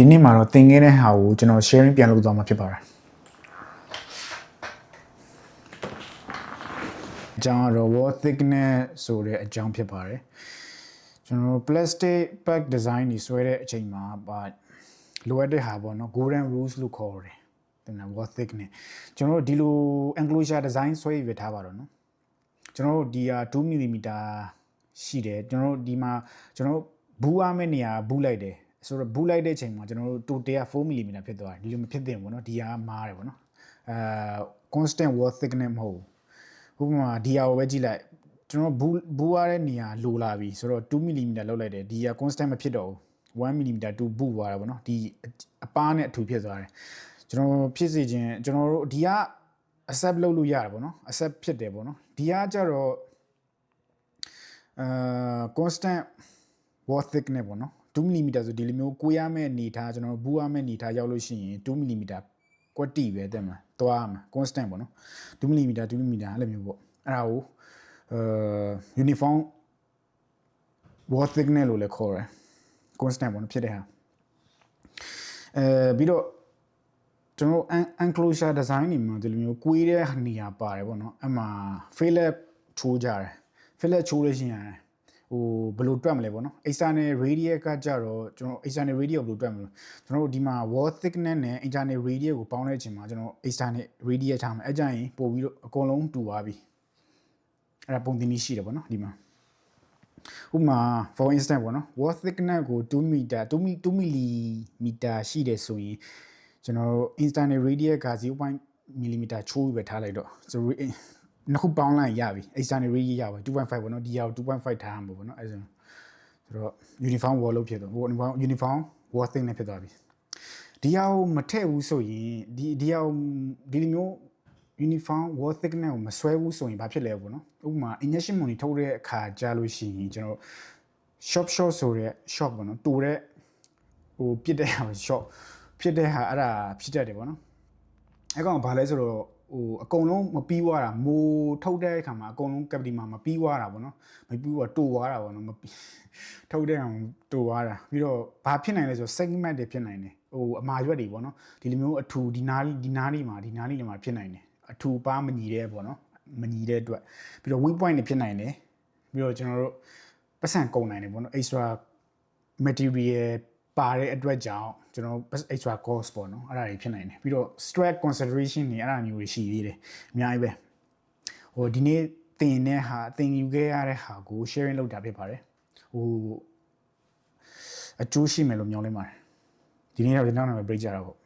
ဒီနေ့မှာတော့သင်ခဲ့တဲ့ဟာကိုကျွန်တော် sharing ပြန်လုပ်သွားမှာဖြစ်ပါတယ်အကြောင်းကတော့ wall thickness ဆိုတဲ့အကြောင်းဖြစ်ပါတယ်ကျွန်တော် plastic pack design ကြီးဆွဲတဲ့အချိန်မှာလိုအပ်တဲ့ဟာပေါ့နော် golden rules လို့ခေါ်တယ်တင်လား wall thickness ကျွန်တော်တို့ဒီလို enclosure design ဆွဲရထားပါတော့နော်ကျွန်တော်တို့ဒီဟာ 2mm ရှိတယ်ကျွန်တော်တို့ဒီမှာကျွန်တော်တို့ဘူးအားမဲ့နေရာဘူးလိုက်တယ်ဆိုတော့ဘူးလိုက်တဲ့အချိန်မှာကျွန်တော်တို့ total 4mm ဖြစ်သွားတယ်ဒီလိုမဖြစ်သင့်ဘူးเนาะဒီဟာမားတယ်ပေါ့နော်constant wall thickness မဟုတ်ဘူးဥပမာဒီဟာကိုပဲကြည့်လိုက်ကျွန်တော်ဘူးရတဲ့နေရာလိုလာပြီဆိုတော့ 2mm လောက်လိုက်တယ်ဒီဟာ constant မဖြစ်တော့ဘူး 1mm တူဘူးသွားတာပေါ့နော်ဒီအပားနဲ့အထူဖြစ်သွားတယ်ကျွန်တော်ဖြစ်စေခြင်းကျွန်တော်တို့ဒီက accept လုပ်လို့ရတယ်ပေါ့နော် accept ဖြစ်တယ်ပေါ့နော်ဒီကကြတော့constant wall thickness ပေါ့နော် 2mm ဆိုဒီလိုမျိုးကိုရမယ့်အနေထားကျွန်တော်ဘူးရမယ့်အနေထားရောက်လို့ရှိရင် 2mm ကွက်တီပဲတဲ့မှာသွားမှာ constant ပေါ့နော် 2mm 2mm အဲ့လိုမျိုးပေါ့အဲ့ဒါကိုuniform wall thickness လို့လည်းခေါ်တယ် constant ပေါ့နော်ဖြစ်တဲ့ဟာပြီးတော့ကျွန်တော် enclosure design နေမှာဒီလိုမျိုးကွေးတဲ့နေရာပါတယ်ပေါ့နော်အဲ့မှာ fillet ချိုးကြတယ် fillet ချိုးလို့ရှိရင်ဘယ်လိုတွက်မလဲပေါ့နော် external radius ကကြတော့ကျွန်တော် external radius ဘယ်လိုတွက်မလဲကျွန်တော်တို့ဒီမှာ wall thickness နဲ့ internal radius ကိုပေါင်းတဲ့အချိန်မှာကျွန်တော် external radius ထားမှာအဲ့ကြရင်ပို့ပြီးတော့အကုန်လုံးတူသွားပြီအဲ့ဒါပုံသင်နည်းရှိတယ်ပေါ့နော်ဒီမှာဥပမာ for instance ပေါ့နော် wall thickness ကို2mm ရှိတယ်ဆိုရင်ကျွန်တော်တို့ internal radius က 0.mm ချိုးပဲထားလိုက်တော့ဆိုနှစ်ခုပေါင်းလိုက်ရပြီ external radius ရပါ 2.5 ပေါ့နော်ဒီဟာကို 2.5 ထားမှာပေါ့နော်အဲ့ဆိုတော့ uniform wall လို့ဖြစ်တော့ uniform wall thickness ဖြစ်သွားပြီဒီဟာကိုမထည့်ဘူးဆိုရင်ဒီဟာဒီလိုမျိုး uniform wall thickness ကိုမဆွဲဘူးဆိုရင်ဘာဖြစ်လဲပေါ့နော်ဥပမာ injection molding ထုတ်တဲ့အခါကြာလို့ရှိရင်ကျွန်တော် short ဆိုတဲ့ short ပေါ့နော်တူတဲ့ပြစ်တဲ့ဟာ short ဖြစ်တဲ့ဟာအဲ့ဒါဖြစ်တတ်တယ်ပေါ့နော်အဲ့ကောင်ဘာလဲဆိုတော့အကုန်လုံးမပြီးွားတာမိုးထုတ်တဲ့အခါမှာအကုန်လုံး cavity မှာမပြီးွားတာပေါ့နော်မပြီးွားတိုွားတာပေါ့နော်ထုတ်တဲ့အောင်တိုွားတာပြီးတော့ဘာဖြစ်နိုင်လဲဆိုတော့ segment တွေဖြစ်နိုင်တယ်အမာရွက်တွေပေါ့နော်ဒီလိုမျိုးအထူဒီနားလေးမှာဖြစ်နိုင်တယ်အထူပါမညီတဲ့ပေါ့နော်မညီတဲ့အတွက်ပြီးတော့ weak point တွေဖြစ်နိုင်တယ်ပြီးတော့ကျွန်တော်တို့ပတ်စံကုန်နိုင်တယ်ပေါ့နော် extra material ပါတဲ့အတွက်ကြောင့်ကျွန်တော် extra cost ပေါ့နော်အဲ့ဒါတွေဖြစ်နိုင်တယ်ပြီးတော့ stress consideration တွေအဲ့ဒါမျိုးတွေရှိသေးတယ်အများကြီးပဲဒီနေ့သင်ယူခဲ့ရတဲ့ဟာကို sharing လုပ်တာဖြစ်ပါတယ်အကျိုးရှိမယ်လို့မျှော်လင့်ပါတယ်ဒီနေ့တော့ဒီနောက်မှာ break ကြတာပေါ့